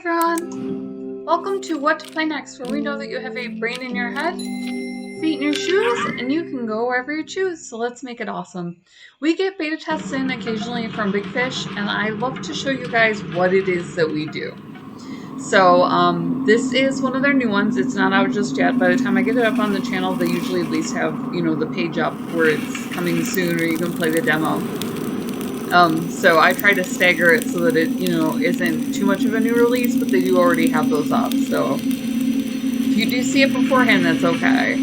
everyone! Welcome to What to Play Next, where we know that you have a brain in your head, feet in your shoes, and you can go wherever you choose, so let's make it awesome. We get beta tests in occasionally from Big Fish, and I love to show you guys what it is that we do. So, this is one of their new ones. It's not out just yet. By the time I get it up on the channel, they usually at least have, the page up where it's coming soon or you can play the demo. So I try to stagger it so that it, isn't too much of a new release, but they do already have those up. So if you do see it beforehand, that's okay.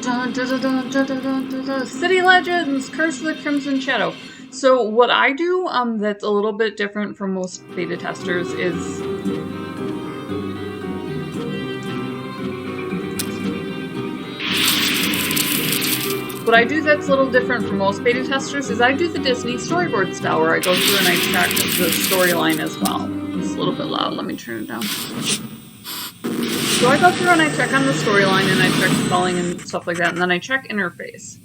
Dun, dun, dun, dun, dun, dun, dun, dun. City Legends, Curse of the Crimson Shadow. So what I do, that's a little bit different from most beta testers is... What I do that's a little different from most beta testers is I do the Disney storyboard style where I go through and I check the storyline as well. It's a little bit loud, let me turn it down. So I go through and I check on the storyline and I check spelling and stuff like that, and then I check interface.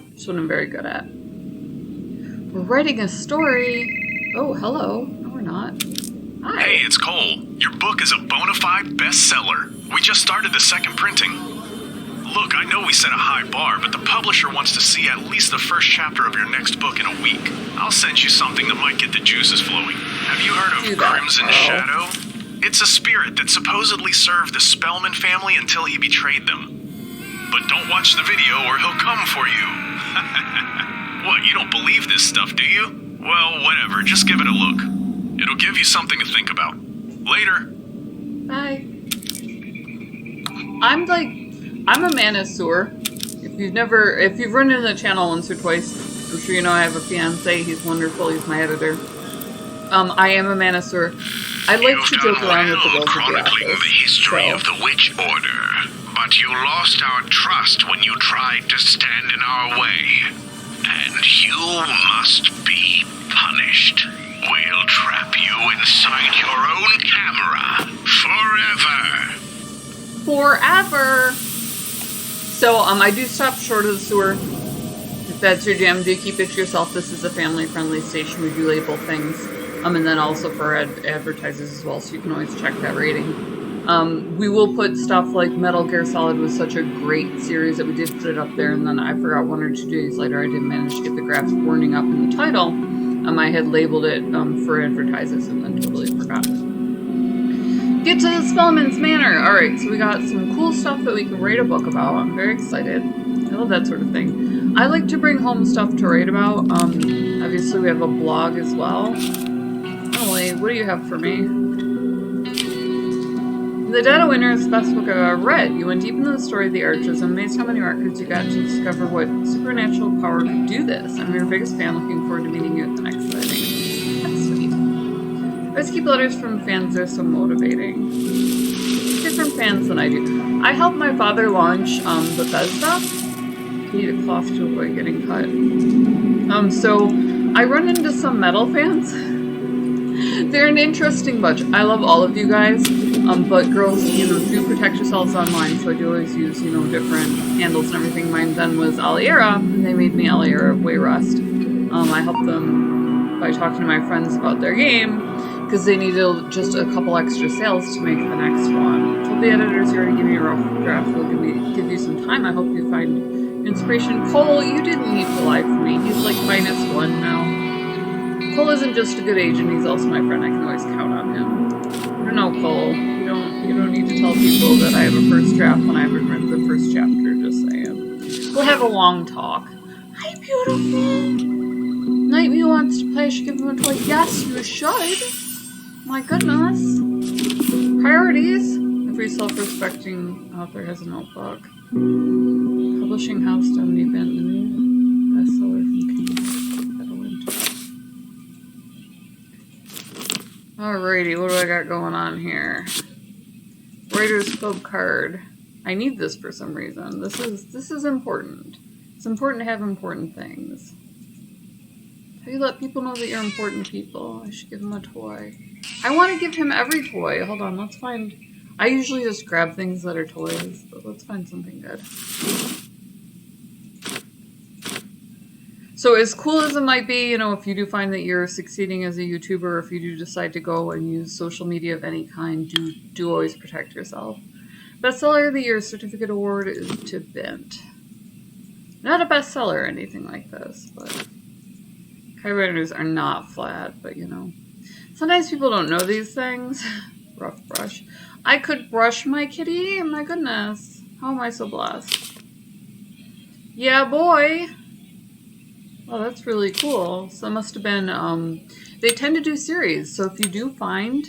That's what I'm very good at. We're writing a story. Oh, hello. No, we're not. Hi. Hey, it's Cole. Your book is a bona fide bestseller. We just started the second printing. Look, I know we set a high bar, but the publisher wants to see at least the first chapter of your next book in a week. I'll send you something that might get the juices flowing. Have you heard of Crimson Shadow? It's a spirit that supposedly served the Spellman family until he betrayed them. But don't watch the video or he'll come for you. What, you don't believe this stuff, do you? Well, whatever, just give it a look. It'll give you something to think about. Later. Bye. I'm a manosaur. If you've run into the channel once or twice, I'm sure you know I have a fiance. He's wonderful. He's my editor. I am a manosaur. I like to joke around with the girls chronicling at the history of the Witch Order, but you lost our trust when you tried to stand in our way. And you must be punished. We'll trap you inside your own camera forever. So, I do stop short of the sewer. If that's your jam, do keep it to yourself. This is a family-friendly station. We do label things. And then also for advertisers as well, so you can always check that rating. We will put stuff like Metal Gear Solid was such a great series that we did put it up there, and then I forgot 1 or 2 days later I didn't manage to get the graphic warning up in the title. I had labeled it for advertisers and then totally forgot. Get to the Spellman's Manor! Alright, so we got some cool stuff that we can write a book about. I'm very excited. I love that sort of thing. I like to bring home stuff to write about. Obviously we have a blog as well. Emily, what do you have for me? The Dead of Winter is the best book I've ever read. You went deep into the story of the Archers. I'm amazed how many records you got to discover what supernatural power could do this. I'm your biggest fan, looking forward to meeting you at the next sighting. That's sweet. I always keep letters from fans, they're so motivating. Different fans than I do. I helped my father launch Bethesda. Need a cloth to avoid getting cut. So I run into some metal fans. They're an interesting bunch. I love all of you guys, but girls, do protect yourselves online, so I do always use, different handles and everything. Mine then was Aliera, and they made me Aliera of Wayrest. I helped them by talking to my friends about their game, because they needed just a couple extra sales to make the next one. I told the editors you already give me a rough draft, they'll give you some time. I hope you find inspiration. Cole, you didn't need to lie for me. He's like -1 now. Cole isn't just a good agent, he's also my friend. I can always count on him. I don't know, Cole. You don't need to tell people that I have a first draft when I haven't read the first chapter, just saying. We'll have a long talk. Hi, beautiful! Nightmare wants to play, I should give him a toy. Yes, you should! My goodness. Priorities. Every self-respecting author has a notebook. Publishing house done the event. Bestseller from King. Alrighty, what do I got going on here? Writer's Club card. I need this for some reason. This is important. It's important to have important things. How do you let people know that you're important people? I should give him a toy. I want to give him every toy. Hold on, let's find... I usually just grab things that are toys, but let's find something good. So as cool as it might be, you know, if you do find that you're succeeding as a YouTuber, if you do decide to go and use social media of any kind, do always protect yourself. Bestseller of the Year certificate award is to Bent. Not a bestseller or anything like this, but typewriters are not flat, but you know. Sometimes people don't know these things. Rough brush. I could brush my kitty? My goodness. How am I so blessed? Yeah, boy. Oh, that's really cool. So it must have been, they tend to do series. So if you do find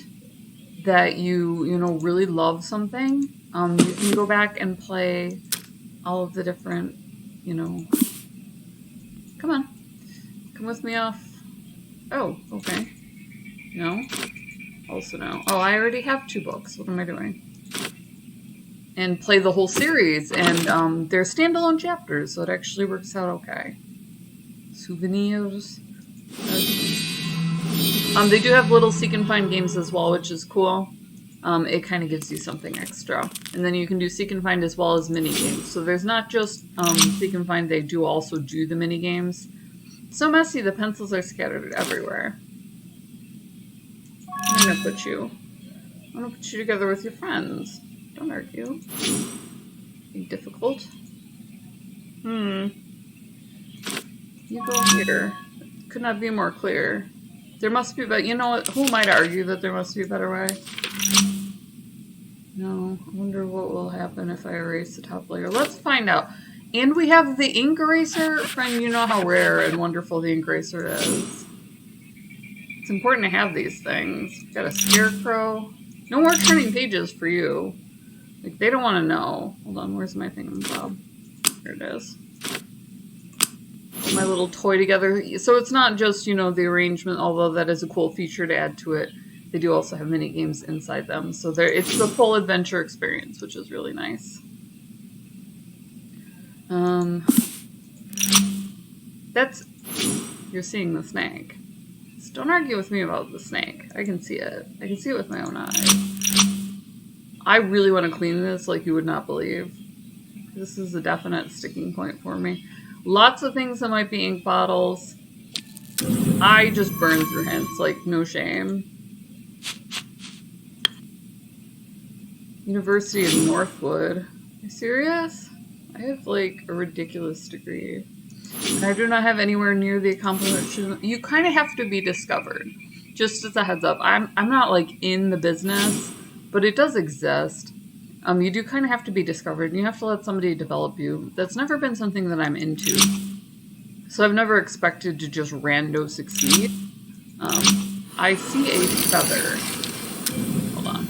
that you know, really love something, you can go back and play all of the different, you know, come on. Come with me off. Oh, okay. No. Also no. Oh, I already have 2 books. What am I doing? And play the whole series. And they're standalone chapters, so it actually works out okay. Souvenirs. They do have little seek and find games as well, which is cool. It kind of gives you something extra. And then you can do seek and find as well as mini games. So there's not just seek and find, they do also do the mini games. So messy, the pencils are scattered everywhere. I'm gonna put you together with your friends. Don't argue. Be difficult. You go here. Could not be more clear. There must be, but you know what? Who might argue that there must be a better way? No. I wonder what will happen if I erase the top layer. Let's find out. And we have the ink eraser. Friend, you know how rare and wonderful the ink eraser is. It's important to have these things. Got a scarecrow. No more turning pages for you. Like, they don't want to know. Hold on, where's my thingamabob? Here it is. Put my little toy together. So it's not just, you know, the arrangement, although that is a cool feature to add to it. They do also have mini games inside them. So it's the full adventure experience, which is really nice. You're seeing the snake. So don't argue with me about the snake. I can see it. I can see it with my own eyes. I really want to clean this like you would not believe. This is a definite sticking point for me. Lots of things that might be ink bottles. I just burn through hints, like no shame. University of Northwood. Are you serious? I have like a ridiculous degree. And I do not have anywhere near the accomplishment. You kind of have to be discovered. Just as a heads up. I'm not like in the business, but it does exist. You do kind of have to be discovered, and you have to let somebody develop you. That's never been something that I'm into. So I've never expected to just rando succeed. I see a feather. Hold on.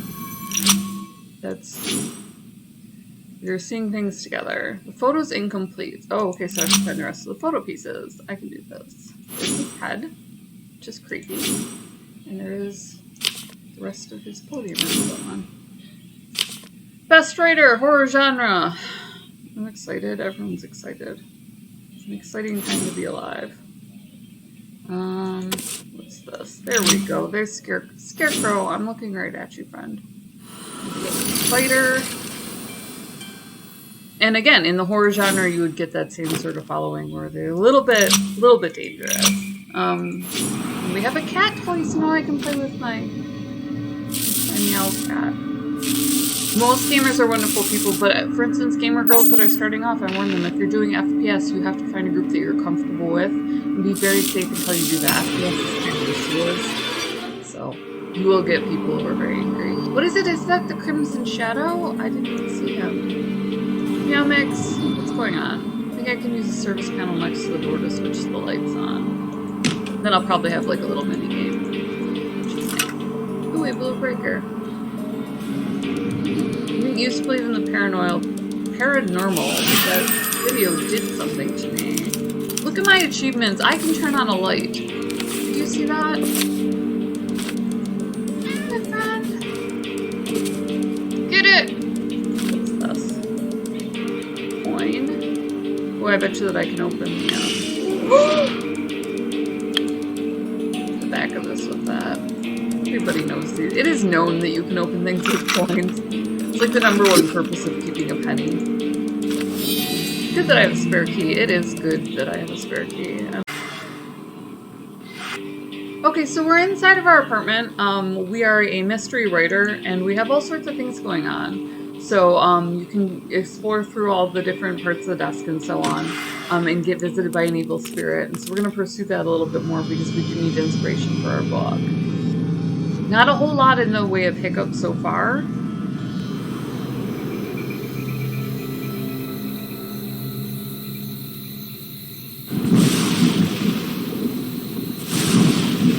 You're seeing things together. The photo's incomplete. Oh, okay, so I have to find the rest of the photo pieces. I can do this. There's his head, which is creepy. And there is the rest of his podium and so on. Best writer, horror genre. I'm excited. Everyone's excited. It's an exciting time to be alive. What's this? There we go. There's Scarecrow. I'm looking right at you, friend. Spider. And again, in the horror genre, you would get that same sort of following where they're a little bit dangerous. We have a cat toy, so now I can play with my meow cat. Most gamers are wonderful people, but for instance, gamer girls that are starting off, I warn them, if you're doing FPS, you have to find a group that you're comfortable with, and be very safe until you do that. FPS is kind of ridiculous. So, you will get people who are very angry. What is it? Is that the Crimson Shadow? I didn't even see him. Meow Mix, what's going on? I think I can use the service panel next to the door to switch the lights on. Then I'll probably have like a little mini game. Ooh, a blue breaker. I didn't used to believe in the paranormal. That video did something to me. Look at my achievements. I can turn on a light. Did you see that? My friend. Get it! What's this? Coin. Oh, I bet you that I can open the back of this with that. Everybody knows these. It is known that you can open things with coins. It's like the #1 purpose of keeping a penny. Good that I have a spare key. It is good that I have a spare key. Okay, so we're inside of our apartment. We are a mystery writer, and we have all sorts of things going on. So you can explore through all the different parts of the desk and so on, and get visited by an evil spirit. And so we're going to pursue that a little bit more because we do need inspiration for our book. Not a whole lot in the way of hiccups so far.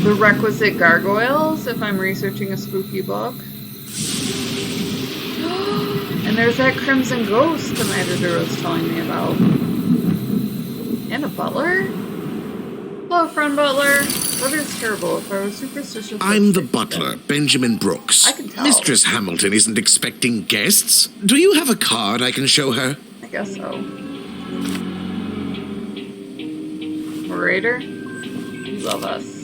The requisite gargoyles if I'm researching a spooky book. And there's that crimson ghost the my editor was telling me about. And a butler? Hello, friend butler. Weather's terrible. If I was superstitious... I'm the butler, Benjamin Brooks. I can tell. Mistress Hamilton isn't expecting guests. Do you have a card I can show her? I guess so. Orator? You love us.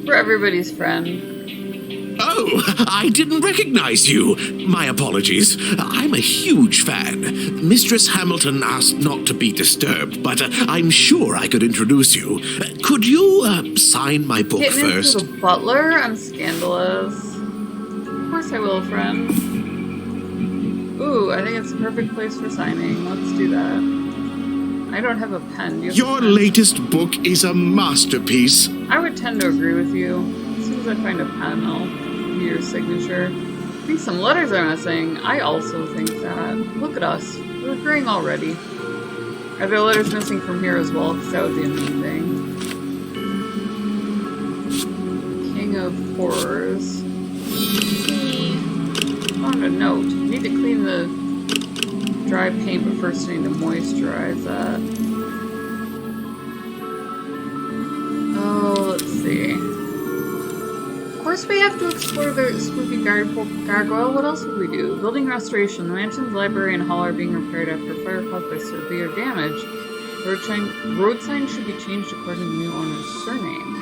We're everybody's friend. Oh, I didn't recognize you. My apologies. I'm a huge fan. Mistress Hamilton asked not to be disturbed, but I'm sure I could introduce you. Could you sign my book Getting first? into the butler? I'm scandalous. Of course I will, friend. Ooh, I think it's the perfect place for signing. Let's do that. I don't have a pen. Do you have Your a pen? latest book is a masterpiece. I would tend to agree with you. As soon as I find a pen, I'll do your signature. I think some letters are missing. I also think that. Look at us. We're agreeing already. Are there letters missing from here as well? Because that would be amazing. King of Horrors. Found a note. Need to clean the dry paint, but first I need to moisturize that. Oh, let's see. Of course we have to explore the spooky gargoyle. What else would we do? Building restoration. The mansion's library and hall are being repaired after fire caused by severe damage. Road sign should be changed according to the new owner's surname.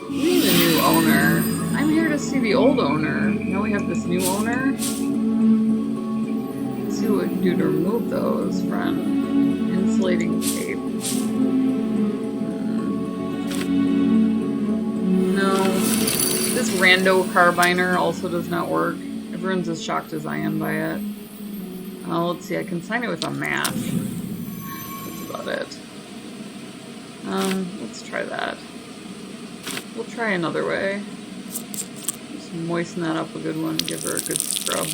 We need the new owner. I'm here to see the old owner. Now we have this new owner. Let's see what we can do to remove those, friend. Insulating tape. No. This rando carbiner also does not work. Everyone's as shocked as I am by it. Let's see, I can sign it with a match. That's about it. Let's try that. We'll try another way. Just moisten that up a good one, give her a good scrub.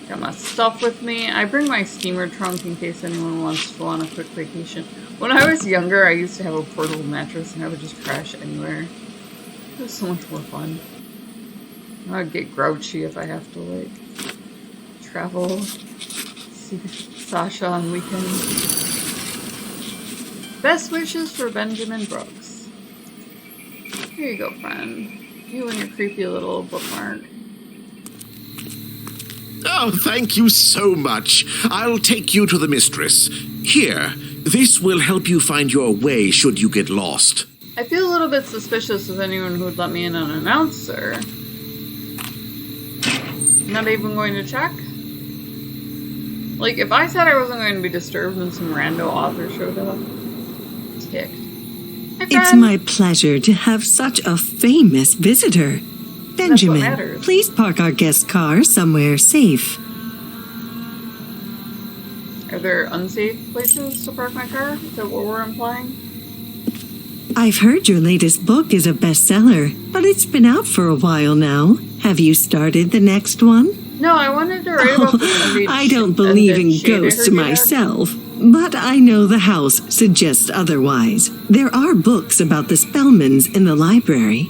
Got my stuff with me. I bring my steamer trunk in case anyone wants to go on a quick vacation. When I was younger, I used to have a portable mattress and I would just crash anywhere. It was so much more fun. I'd get grouchy if I have to, like, travel, see Sasha on weekends. Best wishes for Benjamin Brooks. Here you go, friend. You and your creepy little bookmark. Oh, thank you so much. I'll take you to the mistress. Here, this will help you find your way should you get lost. I feel a little bit suspicious of anyone who would let me in unannounced, sir. Not even going to check? Like, if I said I wasn't going to be disturbed and some rando author showed up, ticked. Hey, It's my pleasure to have such a famous visitor. Benjamin, matters. please park our guest car somewhere safe. Are there unsafe places to park my car? Is that what we're implying? I've heard your latest book is a bestseller, but it's been out for a while now. Have you started the next one? No, I wanted to write about the I don't believe in ghosts myself, but I know the house suggests otherwise. There are books about the Spellmans in the library.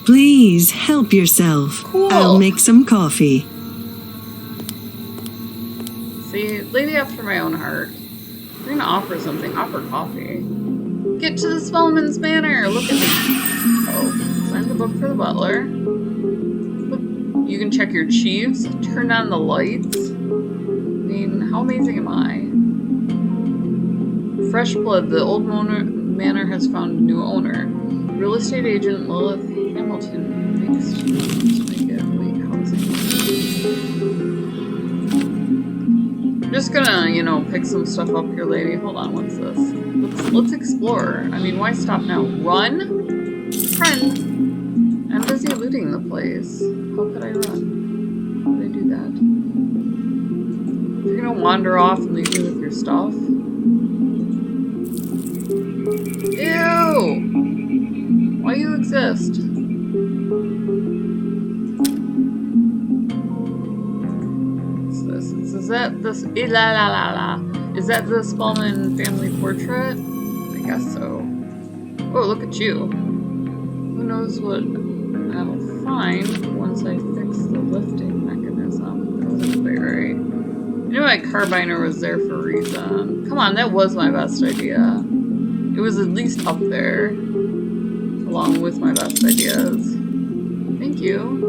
Please help yourself. Cool. I'll make some coffee. See, lady after my own heart. If you're gonna offer something, offer coffee. Get to the Spellman's Manor! Look at me. Oh, sign the book for the butler. Look, you can check your chiefs, turn on the lights. I mean, how amazing am I? Fresh blood. The old manor has found a new owner. Real estate agent Lilith Hamilton makes to make it late housing. just gonna, you know, pick some stuff up here, lady. Hold on, what's this? Let's explore. I mean, why stop now? Run? Friend, I'm busy looting the place. How could I run? How would I do that? If you're gonna wander off and leave me with your stuff. Ew! Why you exist? What's this? Is that this? Is that the Spellman family portrait? I guess so. Oh, look at you. Who knows what I'll find once I fix the lifting mechanism. That wasn't quite right. I knew my carbiner was there for a reason. Come on, that was my best idea. It was at least up there, along with my best ideas. Thank you.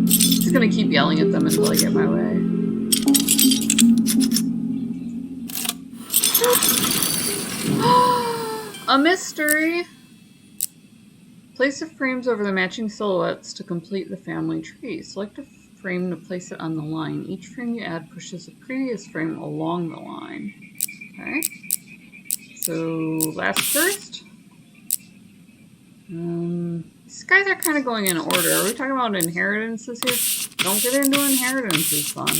Just gonna keep yelling at them until I get my way. A mystery! Place the frames over the matching silhouettes to complete the family tree. Select a frame to place it on the line. Each frame you add pushes the previous frame along the line. Okay. So, last first. These guys are kind of going in order. Are we talking about inheritances here? Don't get into inheritances, son.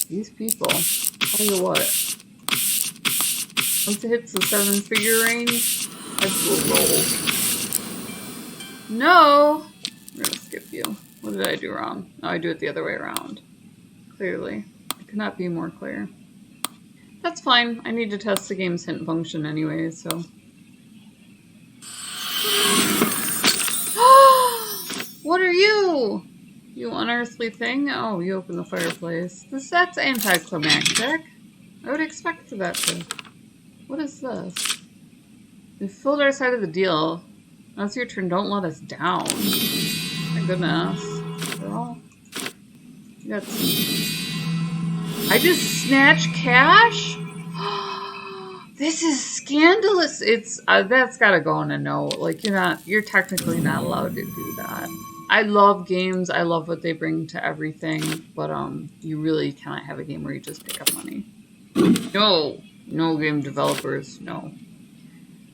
These people. Tell you what. Once it hits the 7-figure range, heads will roll. No! We're gonna skip you. What did I do wrong? Oh, I do it the other way around. Clearly. It could not be more clear. That's fine. I need to test the game's hint function anyway, so. What are you? You unearthly thing? Oh, you opened the fireplace. That's anticlimactic. I would expect for that to. What is this? We filled our side of the deal. Now it's your turn. Don't let us down. My goodness. Girl. You got some. I just snatched cash? This is scandalous. It's that's gotta go in a note. Like you're technically not allowed to do that. I love games. I love what they bring to everything, but you really cannot have a game where you just pick up money. No game developers, no.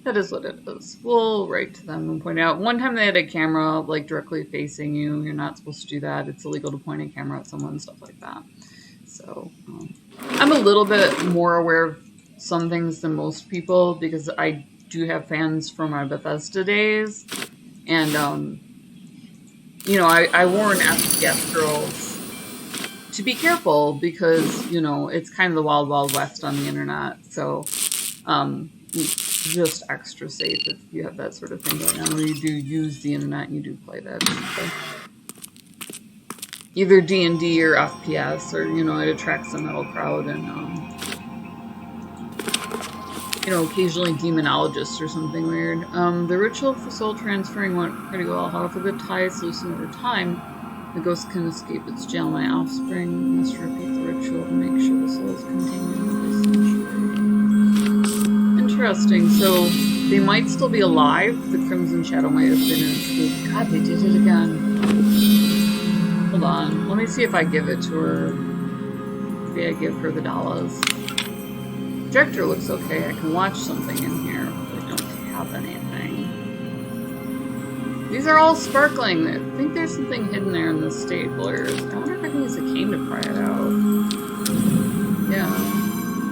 That is what it is. We'll write to them and point out. One time they had a camera like directly facing you. You're not supposed to do that. It's illegal to point a camera at someone, stuff like that. So I'm a little bit more aware of some things than most people because I do have fans from my Bethesda days. And, you know, I warn FPS girls to be careful because, you know, it's kind of the wild, wild west on the internet. So, just extra safe if you have that sort of thing going on where you do use the internet and you do play that. Either D&D or FPS, or, you know, it attracts a metal crowd and, you know, occasionally demonologists or something weird. The ritual for soul transferring went pretty well. However, the ties loosen over time. The ghost can escape its jail. My offspring must repeat the ritual to make sure the soul is contained in the sanctuary. Interesting. So they might still be alive. The Crimson Shadow might have been an escape. God, they did it again. Hold on. Let me see if I give it to her. Maybe I give her the dollars. Projector looks okay. I can watch something in here, but I don't have anything. These are all sparkling. I think there's something hidden there in the staplers. I wonder if I can use a cane to pry it out. Yeah.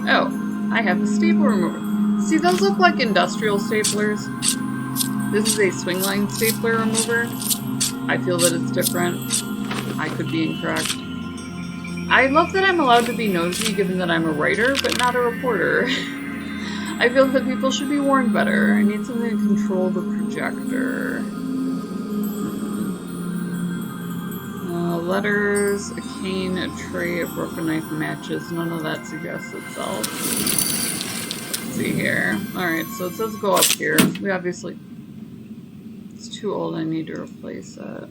Oh, I have the stapler remover. See, those look like industrial staplers. This is a swing line stapler remover. I feel that it's different. I could be incorrect. I love that I'm allowed to be nosy given that I'm a writer, but not a reporter. I feel that people should be warned better. I need something to control the projector. Letters, a cane, a tray, a broken knife, matches. None of that suggests itself. Let's see here. Alright, so it says go up here. We obviously... It's too old, I need to replace it.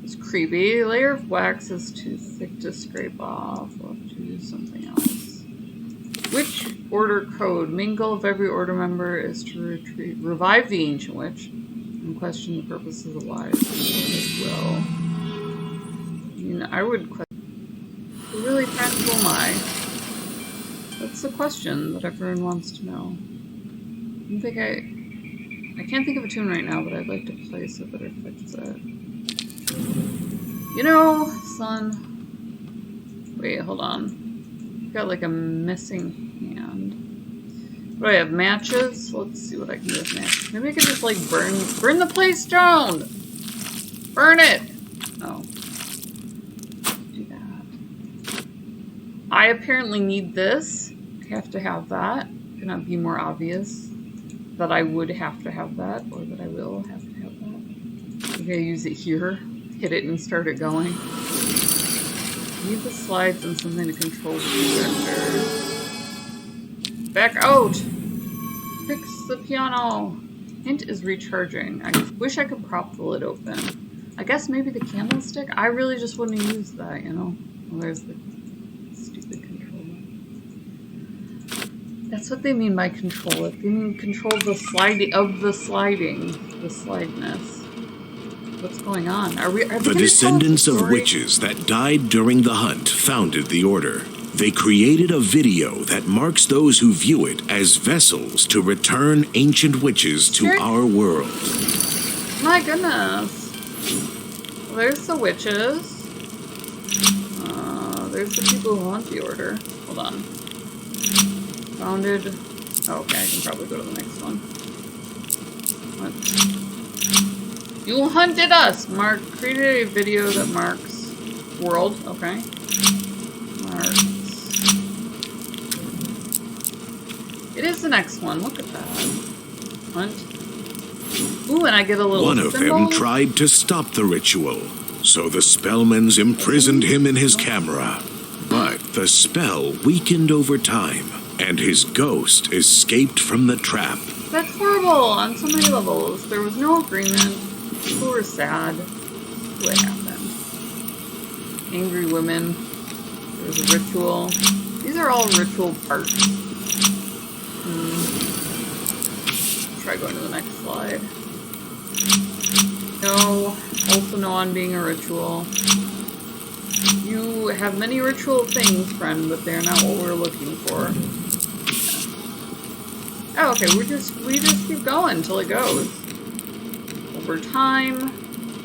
It's creepy. Layer of wax is too thick to scrape off. We'll have to do something else. Witch order code. Main goal of every order member is to revive the ancient witch and question the purpose of the wise. Will. mean, I would question, who really practical am I? That's the question that everyone wants to know. I can't think of a tune right now, but I'd like to play, so I better fix it. You know, son. Wait, hold on. Got like a missing hand. What do I have? Matches? Let's see what I can do with matches. Maybe I could just like burn the place down! Burn it! Oh. Do that. I apparently need this. I have to have that. Could not be more obvious that I would have to have that, or that I will have to have that. Okay, use it here. Hit it and start it going. Need the slides and something to control the projector. Back out! Fix the piano! Hint is recharging. I wish I could prop the lid open. I guess maybe the candlestick? I really just wouldn't have used that, you know? Well, there's the stupid controller. That's what they mean by control it. They mean control the sliding of the sliding. The slideness. What's going on? Are the descendants of witches that died during the hunt founded the order. They created a video that marks those who view it as vessels to return ancient witches to our world. My goodness. Well, there's the witches. There's the people who hunt the order. Hold on. Founded. Oh, okay, I can probably go to the next one. What? You hunted us! Mark created a video that marks world. Okay. Marks. It is the next one. Look at that. Hunt. Ooh, and I get a little One of them tried to stop the ritual, so the Spellmans imprisoned him in his camera. But the spell weakened over time, and his ghost escaped from the trap. That's horrible on so many levels. There was no agreement. People were sad. What happened? Angry women. There was a ritual. These are all ritual parts. Try going to the next slide. No. Also no on being a ritual. You have many ritual things, friend, but they're not what we're looking for. Yeah. Oh, okay. We just keep going until it goes. Over time.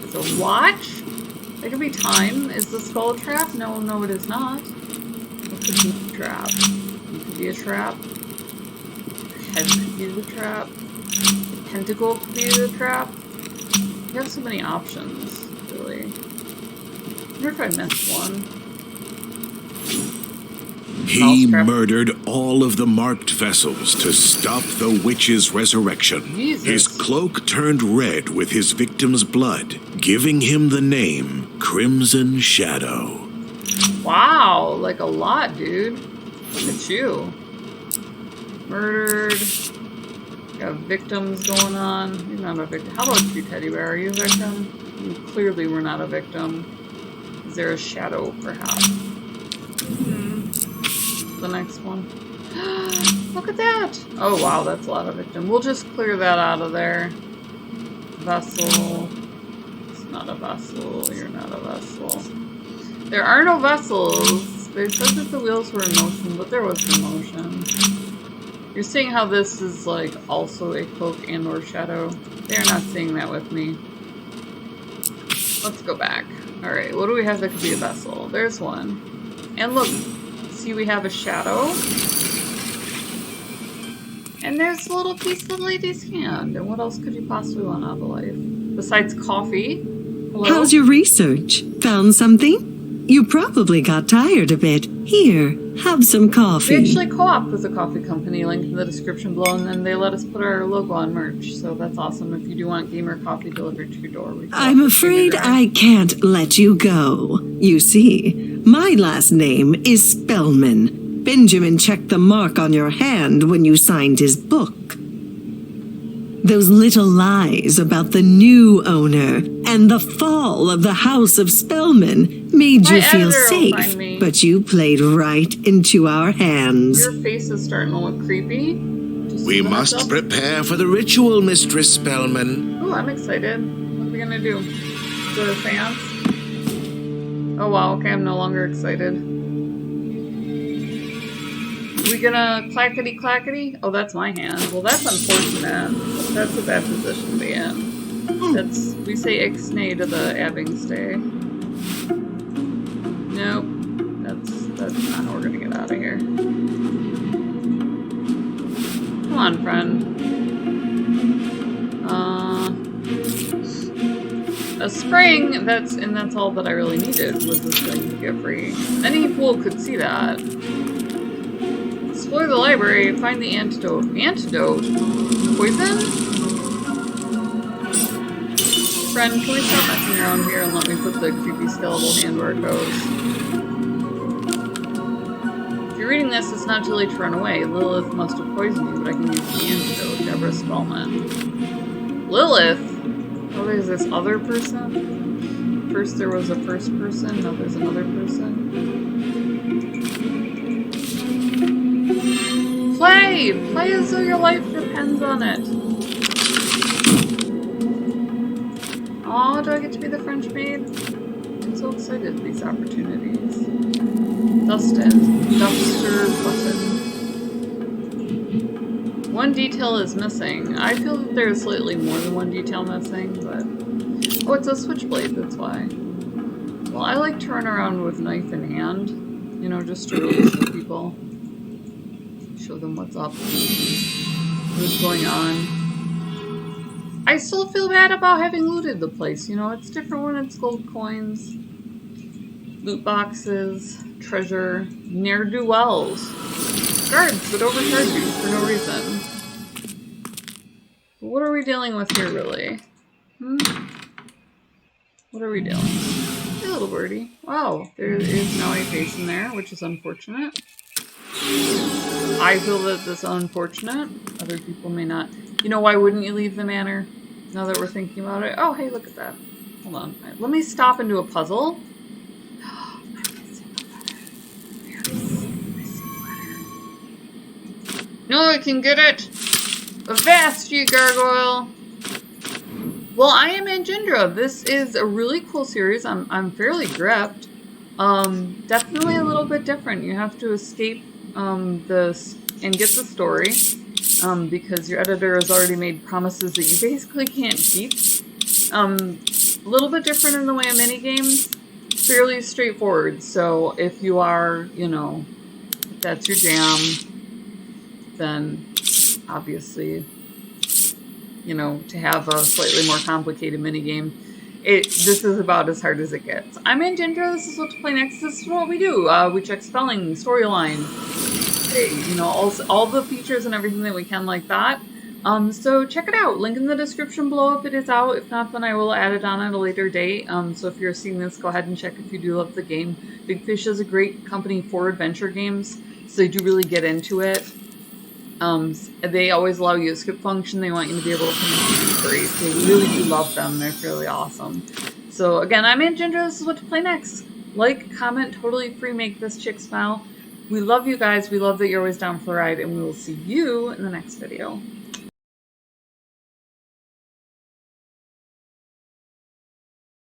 It's a watch? That could be time. Is the skull a trap? No, it is not. What could be a trap? It could be a trap. Head could be the trap. The pentacle could be the trap. You have so many options, really. I wonder if I missed one. He murdered all of the marked vessels to stop the witch's resurrection. Jesus. His cloak turned red with his victim's blood, giving him the name Crimson Shadow. Wow, like a lot, dude. Look at you. Murdered. Got victims going on. You're not a victim. How about you, Teddy Bear? Are you a victim? You clearly were not a victim. Is there a shadow, perhaps? The next one. Look at that! Oh wow, that's a lot of victim. We'll just clear that out of there. Vessel. It's not a vessel. You're not a vessel. There are no vessels. They said that the wheels were in motion, but there was no motion. You're seeing how this is like also a cloak and or shadow. They're not seeing that with me. Let's go back. Alright, what do we have that could be a vessel? There's one. And look, see we have a shadow. And there's a little piece of the lady's hand. And what else could you possibly want out of life? Besides coffee? Hello? How's your research? Found something? You probably got tired of it. Here, have some coffee. We actually co-op with a coffee company, linked in the description below, and then they let us put our logo on merch, so that's awesome. If you do want gamer coffee delivered to your door, I'm afraid I can't let you go. You see, my last name is Spellman. Benjamin checked the mark on your hand when you signed his book. Those little lies about the new owner and the fall of the House of Spellman made you feel safe, but you played right into our hands. Your face is starting to look creepy. We must prepare for the ritual, Mistress Spellman. Oh, I'm excited. What are we gonna do? Go to the seance? Oh wow, okay, I'm no longer excited. We gonna clackety clackety? Oh, that's my hand. Well, that's unfortunate. That's a bad position to be in. That's, we say ixnay to the Abingstay. Nope. That's not how we're gonna get out of here. Come on, friend. A spring, that's all that I really needed, was this thing to get free. Any fool could see that. Explore the library, find the antidote. Antidote? Poison? Friend, can we stop messing around here and let me put the creepy skeletal hand where it goes? If you're reading this, it's not too late to run away. Lilith must have poisoned you, but I can use the antidote. Deborah Spellman. Lilith? Oh, there's this other person? First there was a first person, now there's another person. Play! Play as though your life depends on it. Aw, do I get to be the French maid? I'm so excited at these opportunities. Dustin. Duster button. One detail is missing. I feel that there's slightly more than one detail missing, but... Oh, it's a switchblade, that's why. Well, I like to run around with knife in hand. You know, just to really show people. Show them what's up. What's going on. I still feel bad about having looted the place. You know, it's different when it's gold coins, loot boxes, treasure, ne'er-do-wells. Guards that overcharge you for no reason. What are we dealing with here, really? What are we dealing with? Hey, little birdie. Wow, there is now a face in there, which is unfortunate. I feel that this is unfortunate. Other people may not. You know, why wouldn't you leave the manor? Now that we're thinking about it. Oh, hey, look at that. Hold on. Right, let me stop and do a puzzle. No, I can get it! Avast, ye gargoyle! Well, I am Angindra. This is a really cool series. I'm fairly gripped. Definitely a little bit different. You have to escape this and get the story. Because your editor has already made promises that you basically can't keep. A little bit different in the way of minigames. Fairly straightforward. So if you are, you know, if that's your jam, then obviously, you know, to have a slightly more complicated minigame, this is about as hard as it gets. I'm Angindra, this is what to play next, this is what we do. We check spelling, storyline, you know, all the features and everything that we can like that. So check it out, link in the description below if it is out. If not, then I will add it on at a later date. So if you're seeing this, go ahead and check if you do love the game. Big Fish is a great company for adventure games, so they do really get into it. They always allow you a skip function. They want you to be able to finish free. They really do love them. They're fairly awesome. So again, I'm Angindra. This is what to play next. Like, comment, totally free. Make this chick smile. We love you guys. We love that you're always down for the ride, and we will see you in the next video.